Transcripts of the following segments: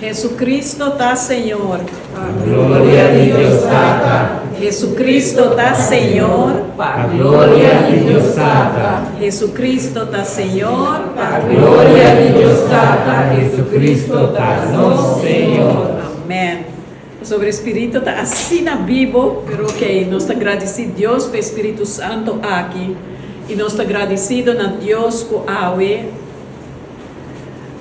Jesucristo tá Senhor. A glória de Deus Tata. Jesucristo tá Senhor. A glória de Deus Tata. Jesucristo tá Senhor. A glória de Deus Tata. Jesucristo tá nosso Senhor. Amém. Sobre o Espírito está assim na Bíblia, pero ok, nós estamos agradecidos a Deus pelo Espírito Santo aqui. E nós estamos agradecidos a Deus que awe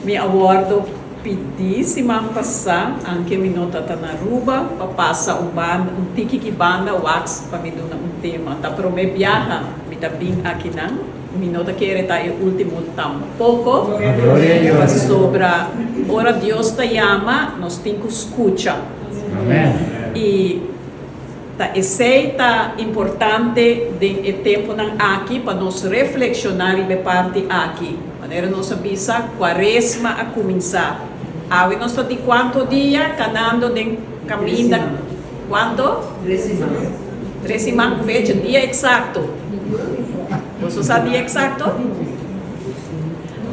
me aguardo pedir semana passada, anche me nota tá na Aruba, para passar um tiki que banda wax para me dar um tema. Tá para me viajar, me tá bem aqui não. Me nota que era o último pouco. Mas sobre ora Deus te chama, nós temos que escutar. Amém. E esse tá importante de tempo aqui para nós reflexionar e parte aqui. Maneira nossa bisa quaresma a começar. Aí nós estamos de quanto dia caminhando de caminho quanto? 3 semanas. Fecha dia exato. Você sabe dia exato?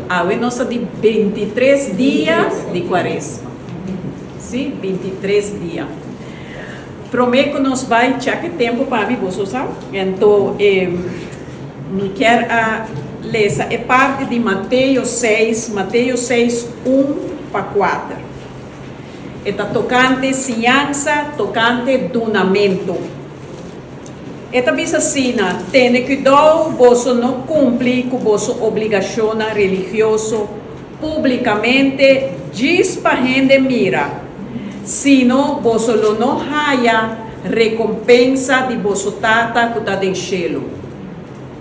Aí nós estamos de 23 dias de quaresma. Sim, 23 dias. Prometo que nós vai tinha que tempo para mim, você sabe? Então, me quero ler essa é parte de Mateus 6, 1 para 4. Está tocante ciência, tocante donamento. Esta diz assim, tenha cuidado, você não cumpre com vossa obrigação religiosa publicamente, diz para a gente mira. Sino você não haya recompensa de vosso tata que está em cielo.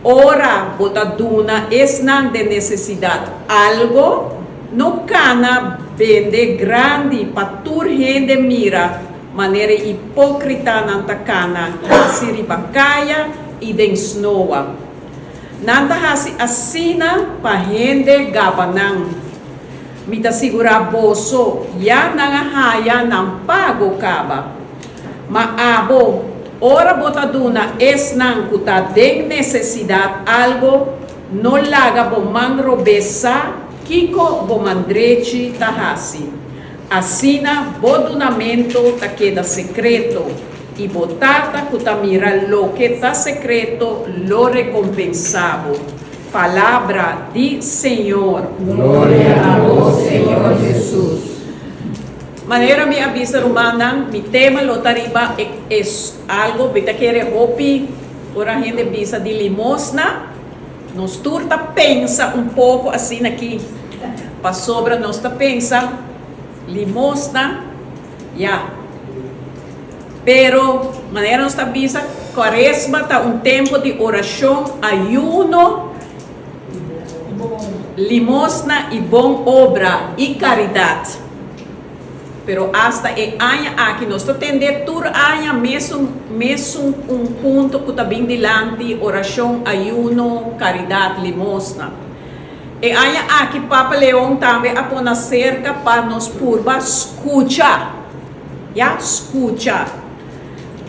Ora, bota duna esnan de necessidade algo, não cana vende grande para tur gente mira, maneira hipócrita nanta cana, hasi ribacaia e densnoa. Nanta hasi assina para gente gabanang. Mita segurar bolso, ya nangahaya nang pago kaba. Maabo, ora botaduna es nang kuta den necessidade algo, no laga bo mangrobesa, kiko bo mandrechi tahasi. Assina bodunamento ta queda secreto, e botata kuta mira lo que ta secreto, lo recompensavo. Palavra de Senhor. Glória a vós, Senhor Jesus. Maneira me avisa romana, mi tema lotariba é algo, beta querer hopi, ora a gente visa de limosna, nos turta pensa pouco assim aqui, para sobra nós ta pensa, limosna, ya. Pero, maneira nós ta visa, quaresma tá tempo de oração, ayuno, limosna e bom obra e caridade. Pero hasta e aña aqui nós tende tur aña mesmo ponto que está bem dilante, oração, ayuno, caridade, limosna. E aña aqui Papa Leão também apona cerca para nos purba escuchar. Ya, escuchar.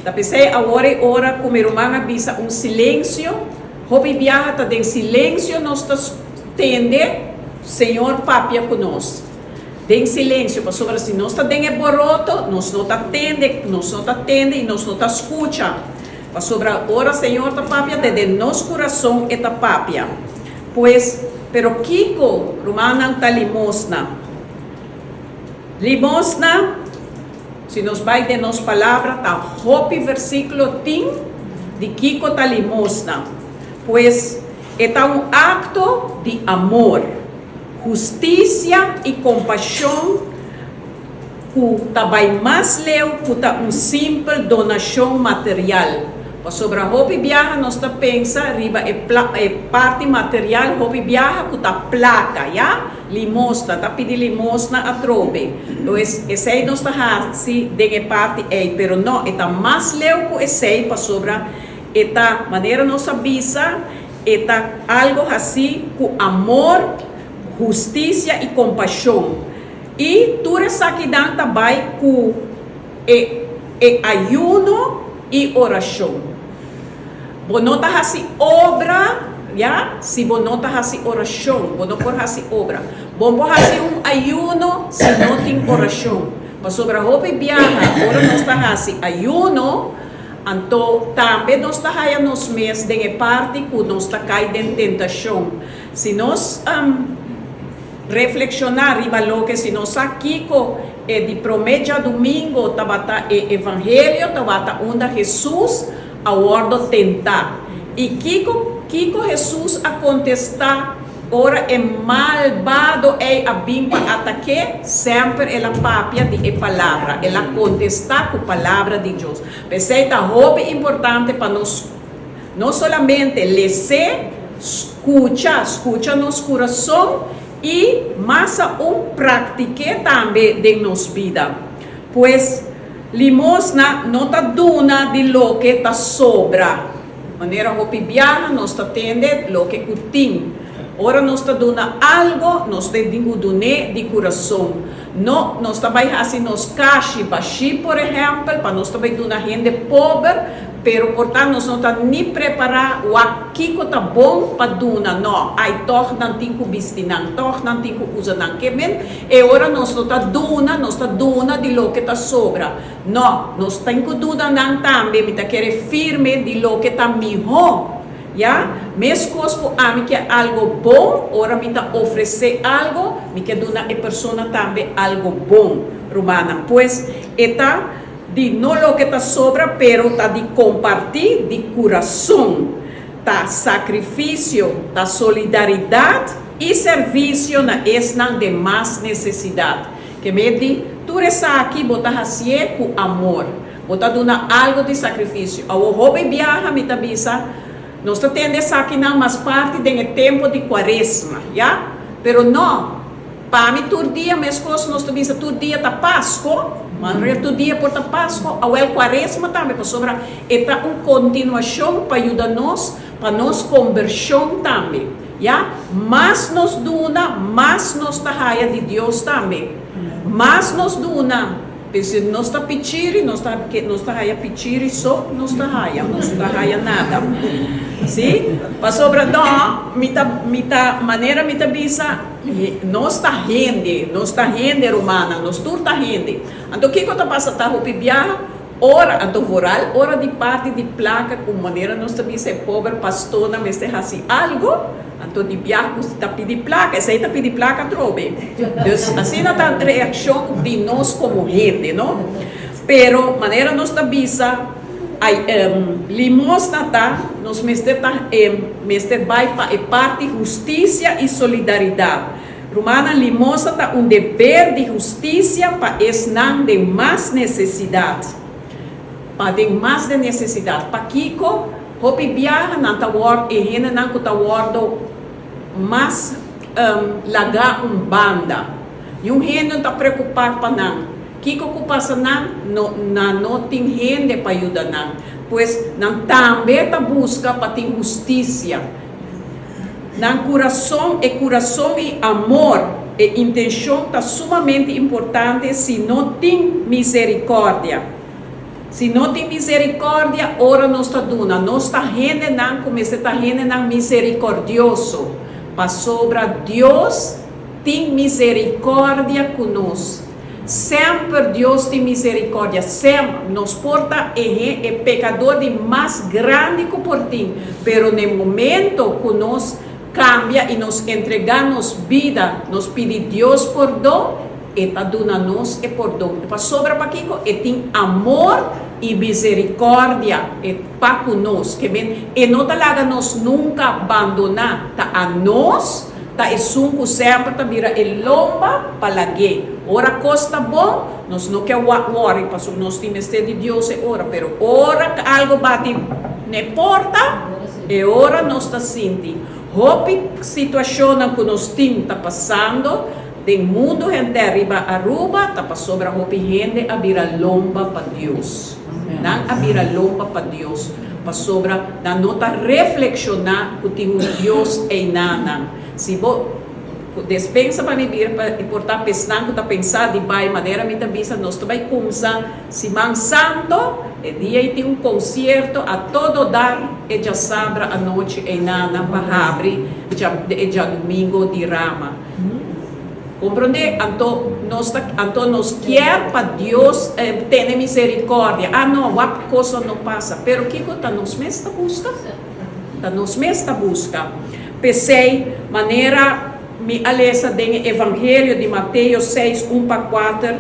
Da pensei agora ora como irmã avisa silêncio, hobby viaja tá em silêncio nós tende, Senhor papia conosco. Tem silêncio, para sobre assim, nós está em boroto, nós não está atende, nós não está atende e nós não está escuta. Pa sobra ora Senhor ta papia de nos coração eta papia. Pues, pero Kiko, Romana ta limosna. Limosna, se nos vai de nos palavra, ta hopi versículo 10 de Kiko ta limosna. Pues, eta acto de amor, justiça e compaixão, que vai mais leu que simple donação material. Pa sobra hopi viaja, nós ta pensa, riba parte material, hopi viaja que placa, ya? Limosna, ta pidi limosna a trobe. Então, esse aí nós ta hasi, de parte aí, pero não, eta mais leu que esse aí, pa sobra, eta maneira nós avisa, eta algo assim, com amor, justiça e compaixão. E tudo isso aqui dentro vai com ayuno e oração. Bonota hasi obra, ya? Se bonota hasi oração, bonota hasi obra. Bom hasi ayuno se não tem oração. Mas sobre a roupa e viaja, ora nós tá hasi ayuno, então também nós tá aí nos meses de parte que nós tá cai de tentação. Se nós reflexionar riba lo que se nós aqui de promedia domingo tabata evangelho tabata onda Jesus a ordo tentar e Kiko Jesus a contestar ora é malvado a bimpa ataque sempre ela papia de palavra ela contestar com palavra de Deus pensei tá roupa importante para nós não solamente ler escucha nos coração e mas pratique também de nos vida pois limosna não tá duna de lo que tá sobra. Maneira hopi viaja, nós tá tende lo que cutim. Ora nós tá duna algo, nós te digo dune de coração. No, nós tá vai assim nos cashi baixi, por exemplo, para nós tá vai duna gente pobre, pero portanto nós não tá nem preparar o aqui que tá bom para duna, não. Ai torna tinco bistinan, torna tinco usa nan kemen, e ora nós não tá duna de lo que tá sobra. Não, nós tem que duna nan também, me tá querer firme de lo que tá melhor. Ya, mesmo que é algo bom, ora me tá oferecer algo, me quer dar a pessoa também algo bom, romana. Pois, está de não lo que tá sobra, pero tá de compartilhar de coração, tá sacrifício, tá solidariedade e serviço na esna de mais necessidade. Que me di, tu essa aqui botar assim com amor, botar dando algo de sacrifício. Ao hobby viaja, me tá bisa. Nós temos aqui não mais parte do tempo de quaresma, já? Pero não, para mim todo dia, minhas coisas nós temos todo dia da Páscoa, mas todo dia por da Páscoa, ao quaresma também, para sobrar, é uma continuação para ajudar nós, para nós conversão também, já? Mas nos duna, mas nos tahaia de Deus também, mas nos duna. Se nós está pedindo, nós está pedindo só, nós está nada. Sim? Para sobra não, maneira me bisa, nós está rende romana, nós tudo está rende. Então o que está passando? Está ropibiar, ora, então voral, ora de parte de placa, com maneira nós está bisa pobre pastora, mas tem assim algo. Então, de viagem, você está pedindo placa, essa aí está pedindo placa, trobe. Então, assim não está a reação de nós como gente, não? Pero, maneira nós está visa, limosna está, nós mestre vai para parte justiça e solidariedade. Romana, limosna está dever de justiça para esnan de mais necessidade. Para de mais de necessidade. Para Kiko, hopi viaja, não está word, e rena não está word, mas lagar banda. E gente não está preocupado para não. Kiko ocupação não tem gente para ajudar não. Pois não também está busca para ter justiça. Não coração e amor e intenção está sumamente importante se não tem misericórdia. Se não tem misericórdia, ora nós está duna. Nós está gente não como está gente não misericordioso. Para sobra Deus tem misericórdia conosco. Sempre Deus tem misericórdia, sempre nos porta é pecador de mais grande que por ti, pero no momento que nós cambia e nos entregamos vida, nos pede Deus perdão, e tá dando nos e perdão. Para sobra para Kiko, e tem amor e misericórdia e para conosco, que bem, e não talaga nos nunca abandonar, tá a nós, tá e sunco sempre tá vira e lomba palagi. Ora costa bom, nós não quer worry, para nós temos de Deus e ora, pero ora algo bate na porta, e ora nós tá sentindo. Hope situação que nós temos tá passando, do mundo gente arriba Aruba, tá para sobra hope gente a vira lomba para Deus. Não a vira lomba para Deus. Para sobra, na nota reflexionar que tem um Deus e nada. Se você despensa para me vir para importar pensando que pensar de bai maneira me também nós também começar se man santo e dia e tem concerto a todo dar e já sabra a noite e nana para abrir já domingo de rama. Compreende? Então nós quer para Deus ter misericórdia. Não, a coisa não passa. Pero que está nos mesma busca? Está nos mesma busca. Pensei, maneira, me alessa do Evangelho de Mateus 6, 1-4.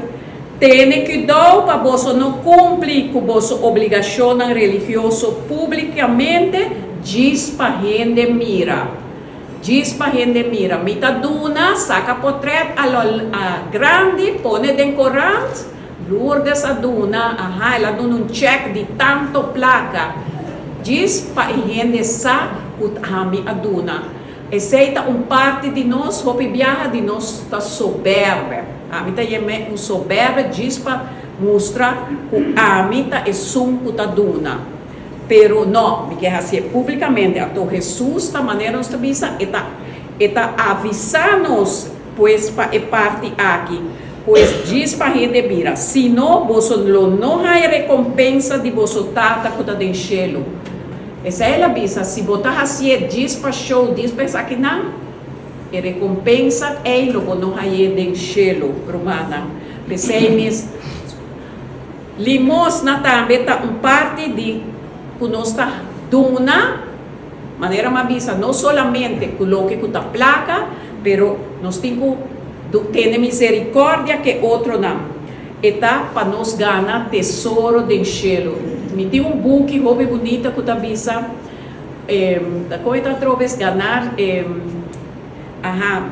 Tenha cuidado para você não cumprir com vossa obrigação religiosa publicamente, diz para gente mira. Diz para gente mira, mita duna, saca portrait a grande, pone den corante, Lourdes a duna, ela duna um check de tanto placa. Diz para gente sa, ami a duna. Aceita parte de nós, hopi viaja de nós está soberba. A mita é um soberba, diz para mostrar que a mita é sunco duna. Pero não, me quer dizer publicamente, a Jesus da maneira nos avisa, está avisando-nos, pois para parte aqui, pois diz para a gente vira, se não, você não há recompensa de você tata que está no céu. Essa é a avisa, se você assim diz para show, diz para aqui não, a recompensa é o não há no céu, romana. Pensei mesmo, limosna também está parte de que nós está duna, maneira mavisa, não somente coloque com a placa, pero nós temos que ter misericórdia que outro não. Eta para nós ganhar tesouro do céu. Me tem um book hobby bonita que está visa, da coisa através ganhar, ai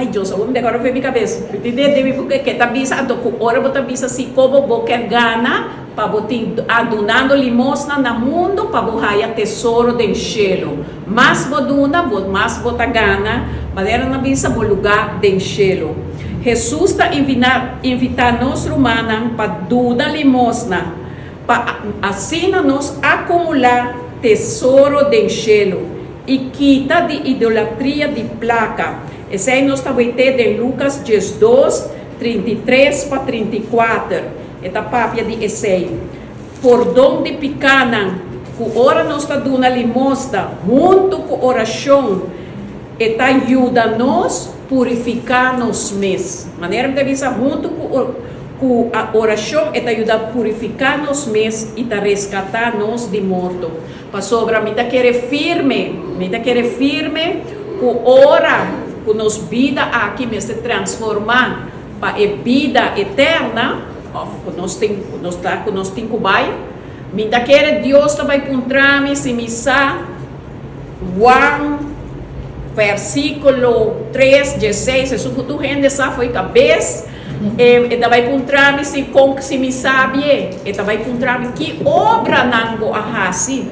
Deus, agora foi minha cabeça. Deve porque que está visa, agora você visa se como você ganha para você adunando limosna no mundo para você ter tesouro do céu. Mas você duna, mais você ganha, maneira na visa o lugar do céu. Jesus está invitando nós humanos para donar limosna, para assim nós acumular tesouro do céu e quita de idolatria de placa. Esse aí nós estamos tendo em Lucas 2, 33-34. Esta papia de Essei. Por donde picanam, que ora nós está dando limosna, junto com oração, está ajuda-nos purificar-nos mesmos. Maneira de avisar, junto com a oração, está ajuda a purificar-nos mesmos e está resgatar-nos de morto. Para sobra, me está querer firme, com ora, com nos vida aqui, me se transformar para a vida eterna. Nós temos que vai, me dá que Deus vai encontrar se me sa Juan versículo 3, 16, isso que tu gente sabe foi cabeça, e vai encontrar se me sabe, e vai encontrar que obra nango ahasi,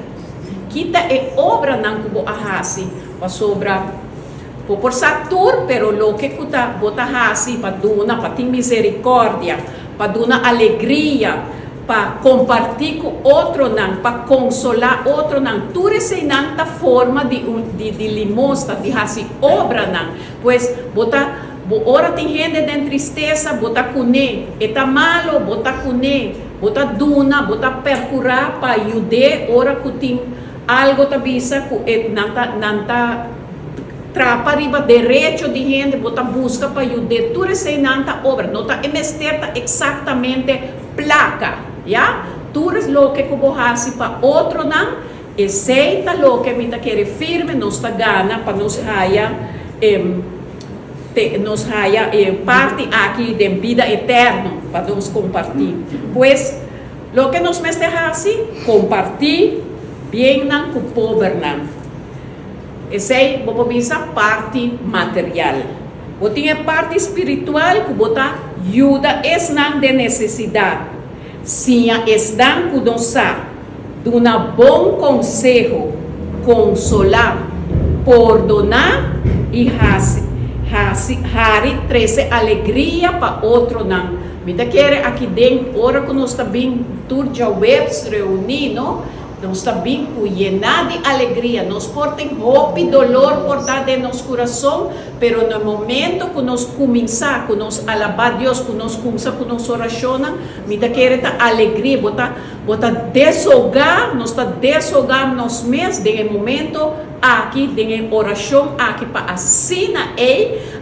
que é obra nango ahasi, para sobra por satur, pero lo que kuta bota hasi para duna, para ter misericórdia, para dar alegria, para compartilhar com outro, para consolar outro. Tudo isso é uma forma de limosna, de fazer obra. Pois, ora tem gente de tristeza, bota cune, está malo, bota cune, bota duna, bota percurar para ajudar, ora que tem algo que avisa que não está trapa riba derecho de gente, bota busca para ayudar, tu receita obra, não está emesterta exatamente placa, ya? Tu res lo que como hasi para outro não, aceita lo que me tá querer firme, nos tá gana para nos haya parte aqui de vida eterna para nos compartilhar. Pues lo que nos meste hasi, compartir bem não com pobre não. Essa é a parte material. Você tem a parte espiritual que você ajuda não de necessidade. Sim, estão com nós, de um bom conselho, consolar, perdonar e trazer alegria para outro não. Me quer aqui dentro, hora que nós estamos bem turja webs reunidos, nós estamos bem llenados de alegria, nós portamos hope e dolor por dentro de nosso coração, pero no momento que nós começamos, que nós alabar Deus, que nós começamos, que nós oracionamos, me quer esta alegria, bota desahogar, nós está desahogando nós mesmos, de momento aqui, de oração aqui, para assim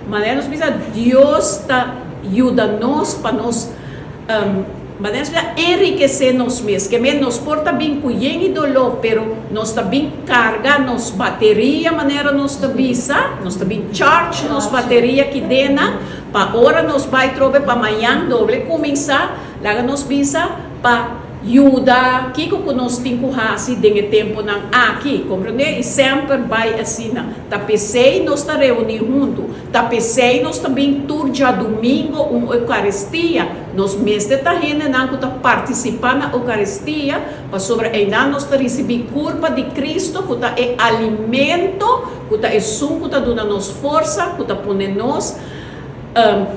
maneira nós precisamos, Deus está ajudando-nos para nós, mas enriquecer nós mesmos, que nos porta bem com e dolor, pero nós também carga nos bateria, maneira nós também charge nos bateria que dena, para hora nós vai trocar para amanhã doble começar, lá nós pensa para ajuda, que nós temos que fazer de tempo não aqui, compreende? E sempre vai assim, tapecei nós está reunidos juntos, tapecei nós também turja domingo uma Eucaristia, nós mesmo está rende não que participar na Eucaristia, para sobre ainda nós está receber culpa de Cristo, que é alimento, que é sumo, que dá nos força, que põe nós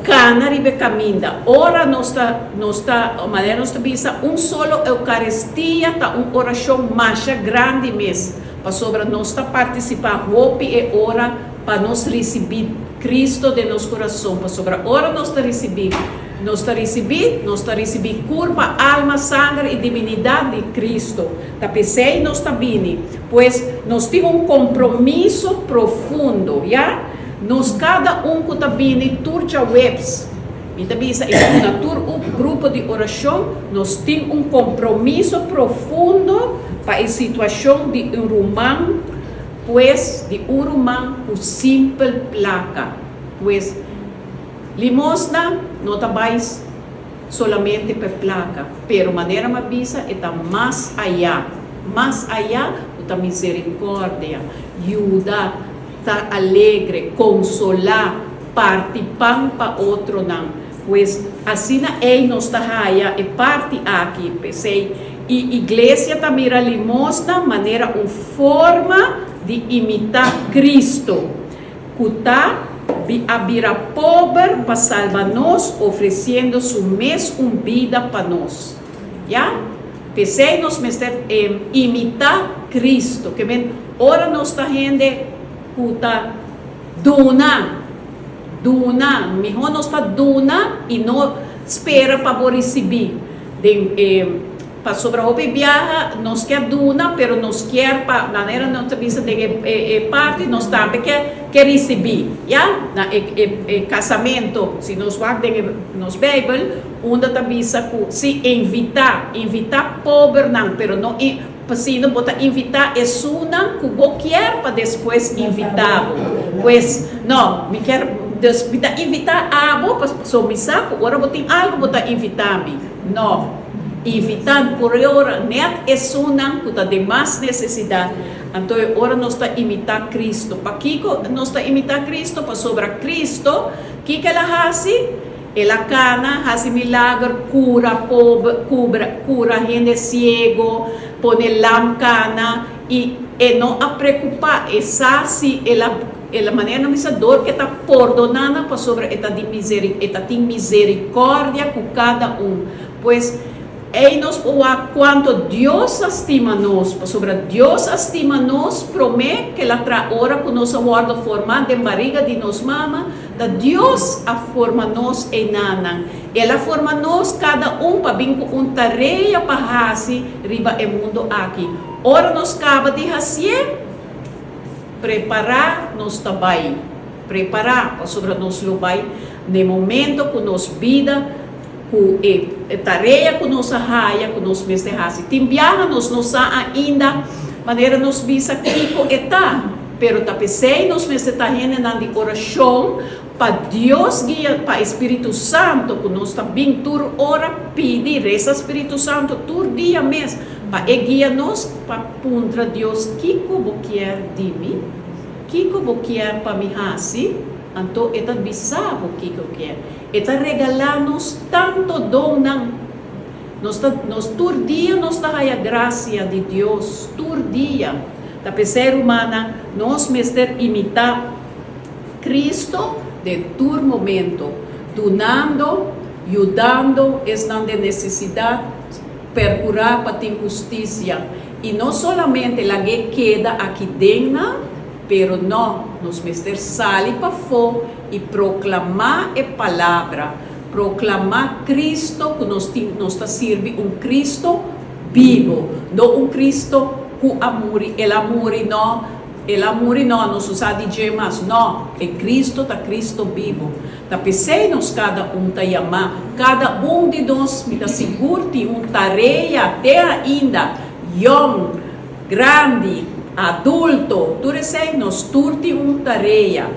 cana ribe caminda. Ora nós maneira nós bisa solo Eucaristia, tá oração mais grande mesmo, para sobre nós participar hope e ora para nós receber Cristo de nosso coração, para sobre ora nós receber curva, alma, sangue e divinidade de Cristo. Tá pensei nós também, pois nós temos compromisso profundo, já? Nós cada que está vindo turja webs, e também é grupo de oração, nós temos compromisso profundo para a situação de humano, pois de humano por simples placa, pois limosna não está mais solamente por placa, pero maneira mabisa está mais allá da misericórdia, ajuda, estar alegre, consolar, participar para outro não. Pois assim nós está é parte aqui, pensei. E igreja também mostra maneira uma forma de imitar Cristo, que está a virar pobre para salvar nós, oferecendo sua mesma vida para nós. Já? Pensei nós imitar Cristo, que bem, ora nós está gente puta duna, melhor nós está duna e não espera para receber. Para sobre a roupa viaja, nós quer duna, pero nós quer para maneira não te visa de parte, nós também quer receber, já? Na casamento, se nós guardamos nos Bíblia, onde te visa se invitar pobre não, pero não se não botar invitar é suna que você quer para depois invitar, pois não, me quer invitar a você para sua missa, agora você tem algo para invitar-me, não. Invitar por hora, net é suna que está de mais necessidade. Então, agora nós está imitar Cristo. Para que nós está imitar Cristo? Para sobre Cristo, que ela faz? Ela cana, faz milagre, cura pobre, cura gente cego, põe lampana e não a preocupar. Essa se ela maneira não dor que está perdonada para sobre esta misericórdia com cada pois nos quanto Deus estima nós, sobre Deus estima nós, promete que ela ora com nossa guarda formada de barriga de nos mama, da Deus a forma nós em nanan. Ela forma nós cada para vir com tarefa para fazer riba o mundo aqui. Ora nós acaba de fazer preparar nos tabay. Preparar para sobre nos lubay no momento que nos vida ku tarefa que nos arraia, que nos mesterrase. Timbiara nos ainda maneira nos visa kiko eta, pero tapesei nos mesterrene na de oração para Deus guia, para Espírito Santo, que nos está bem tur ora pedi, reza Espírito Santo tur dia mês, para guia nos para puntra Deus kiko boquier de mim, kiko boquier para me hasi. Então, eta bisa o que eu quero. Eta regalar-nos tanto dom não. Nos tur dia nos dá a graça de Deus. Tur dia. Da ser humana, nós mester imitar Cristo de tur momento. Donando, ajudando, estão de necessidade, percurar para ter justiça. E não somente a que queda aqui dentro, pero não, nos mester sair para fora e proclamar a palavra, proclamar Cristo, que nos está serve Cristo vivo, não Cristo que amor, el amor não, nos usa de mais, não, é Cristo, Cristo vivo. Da pensei nos cada tá chamar, cada de nós me dá seguro de tarefa até ainda, young, grande, adulto, tu recém nos turti tarefa,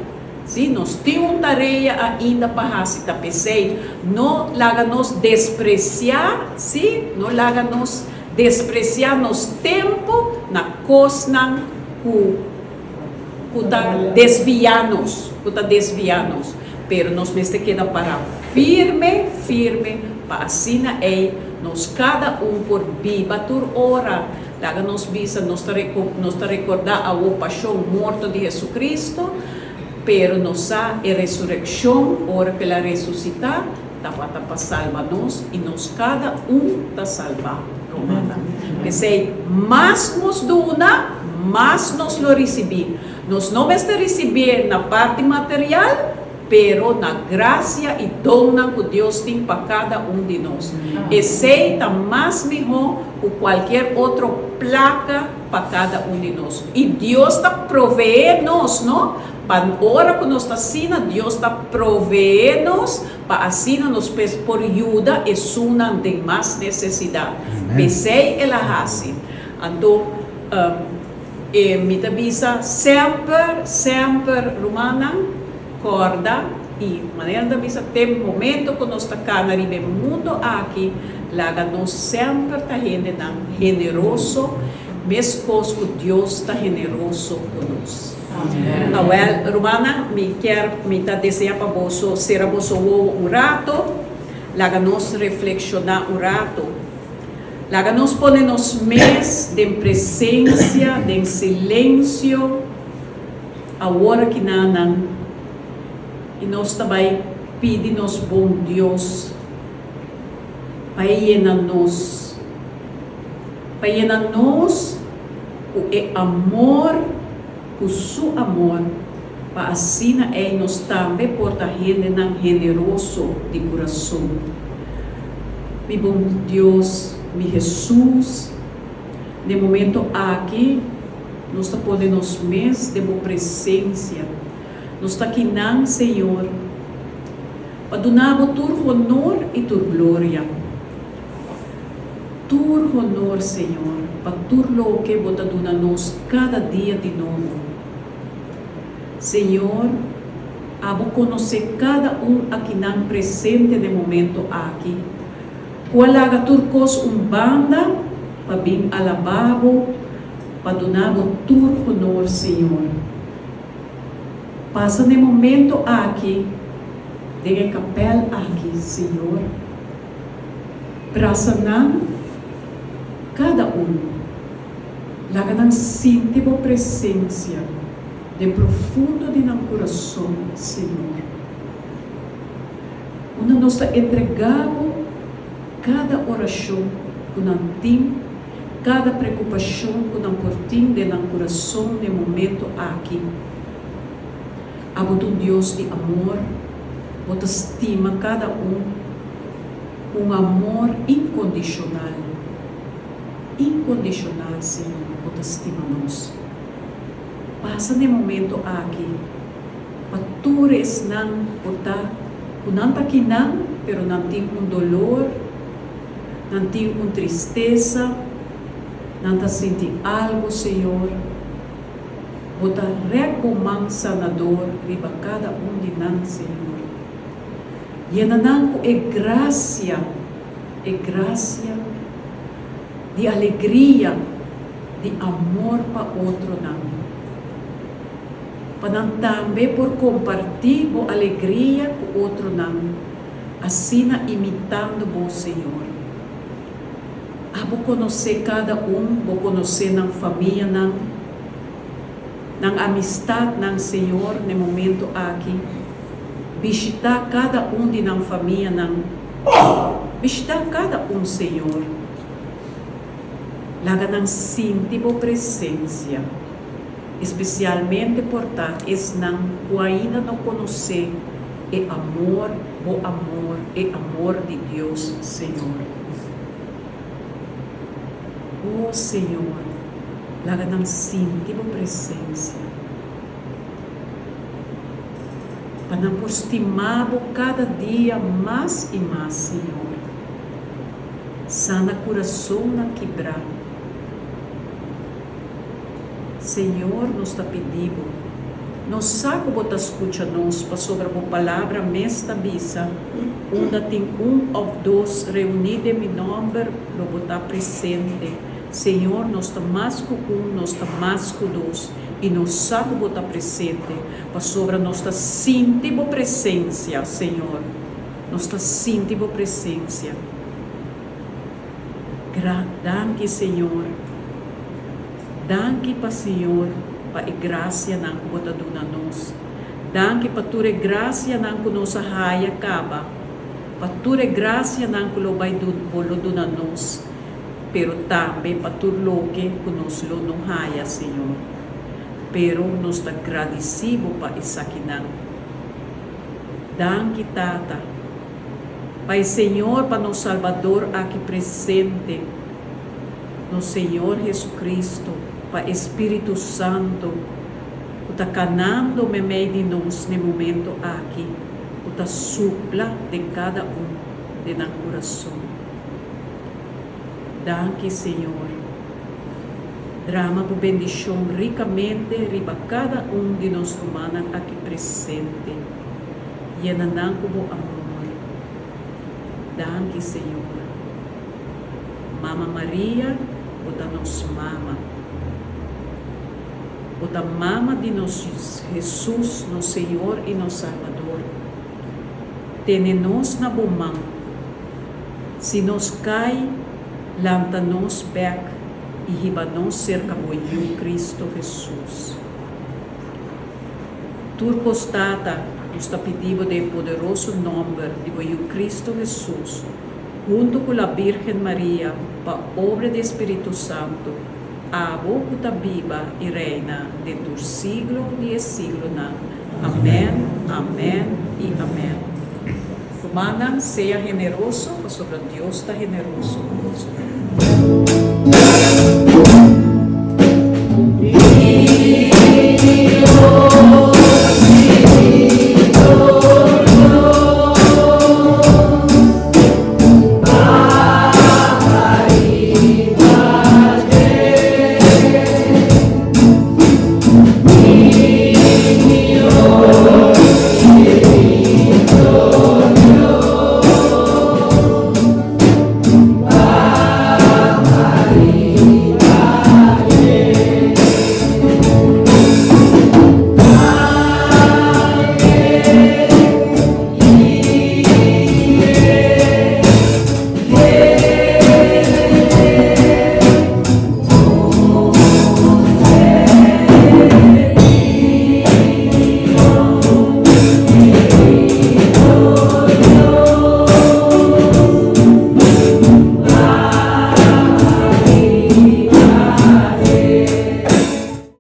sim, nos tem tarefa ainda para fazer, tá pensei, não laga nos despreciar, sim, não laga nos despreciar nos tempo na coisa que tá desviar-nos, pero nos meste queda para firme, para assim nos cada por viva tur ora. Laga nos visa, nos está recordar a paixão morto de Jesucristo, pero nos a ressurreição, hora que ela ressuscitar, para salvar-nos e nos cada está salvar. Que sei, mais nos dona, mais nos lo receber. Nos não vamos receber na parte material, pero na graça e dona que Deus tem para cada de nós. E sei mais melhor que qualquer outra placa para cada de nós. E Deus está proveendo-nos, não? Para a hora que nós está assim, Deus está proveendo-nos para assim nos por ajuda e sunan de mais necessidade. Pensei ela assim. Então, me avisa sempre, Romana, corda e maneira da visa tem momento que nós está cá no mundo aqui, laga nós sempre está generoso, mesmo que Deus está generoso conosco. Well, Romana, me tá desejar para você ser você um rato, laga nós reflexionar um rato, laga nós pôr nos mês de presença, de silêncio, a hora que não. E nós também pedimos bom Deus para llenar-nos com o amor, com o seu amor, para assim nós também portar generoso de coração. Meu bom Deus, meu Jesus, no momento aqui, nós podemos mês de boa presença. Nos está aqui, Senhor, para donar o teu honor e tua glória. Teu honor, Senhor, para tudo que você dona-nos cada dia de novo. Senhor, abo conhecer cada aqui não presente no momento aqui. Qual haga turcos banda para bem alabado, para donar o teu honor, Senhor. Passa no momento aqui, de capel aqui, Senhor. Prasanam cada laga nang sinti mo presença de profundo de nang coração, Senhor. Una nos entregamos cada oração que não tem, cada preocupação que não portim de nang coração no momento aqui. Abo Deus de amor, você estima cada amor incondicional. Incondicional, Senhor, você estima nós. Pai, passa no momento aqui, patures não portar, não tá aqui não, pero não tem dolor, não tem tristeza, não tá sentindo algo, Senhor. Bota recomang sanador riba cada de nós, Senhor. E nanang é graça de alegria, de amor para outro não. Para também por compartilhar a alegria com outro não, assim imitando o Senhor. Vou conhecer cada vou conhecer na família não, na amistade não, Senhor, no momento aqui. Visitar cada de na família não, visitar cada Senhor. Laga não sentir a presença, especialmente portanto, não ainda não conhecer o amor de Deus, Senhor. Oh Senhor, laga não sentir a presença, para não estimar cada dia mais e mais, Senhor. Sana coração na quebrar. Senhor, nos está pedindo, nos saco botar escuta nos para sobre a palavra mesta bisa, onde tem ou dois reunidos em meu nome, lo botar presente. Senhor, nós está mais com nós está mais com dois, e nos saco botar presente, para sobre nós está sentindo a presença, Senhor. Nós está sentindo a presença. Danke, Senhor. Danke para Senhor, para a graça não que bota duna nós. Danke para tua graça não que nossa raia acaba. Para tua graça não que lo vai bolo duna nós. Pero também para tu lo que nos lo não raia, Senhor. Pero nos está agradecido para isso aqui não. Danke, Tata. Pai Senhor, para nosso Salvador aqui presente, no Senhor Jesus Cristo, para Espírito Santo, o está canando me meio de nós no momento aqui, o está supla de cada de nosso coração. Danke, Senhor. Drama por bendição ricamente riba cada de nós humanos aqui presente, e enanang como amor. Danke, Senhor. Mama Maria, bota nos mama. Bota mama de nosso Jesus, nosso Senhor e nosso Salvador. Tene-nos na bomã. Se nos cai, lanta-nos back e riba-nos cerca de Cristo Jesus. Turcostata, nos está pedindo de poderoso nome de Cristo Jesus, junto com a Virgem Maria, para a obra do Espírito Santo, a boca viva e reina de tu siglo e siglo. Amém, amém e amém. Humana, seja generoso, porque sobre Deus está generoso.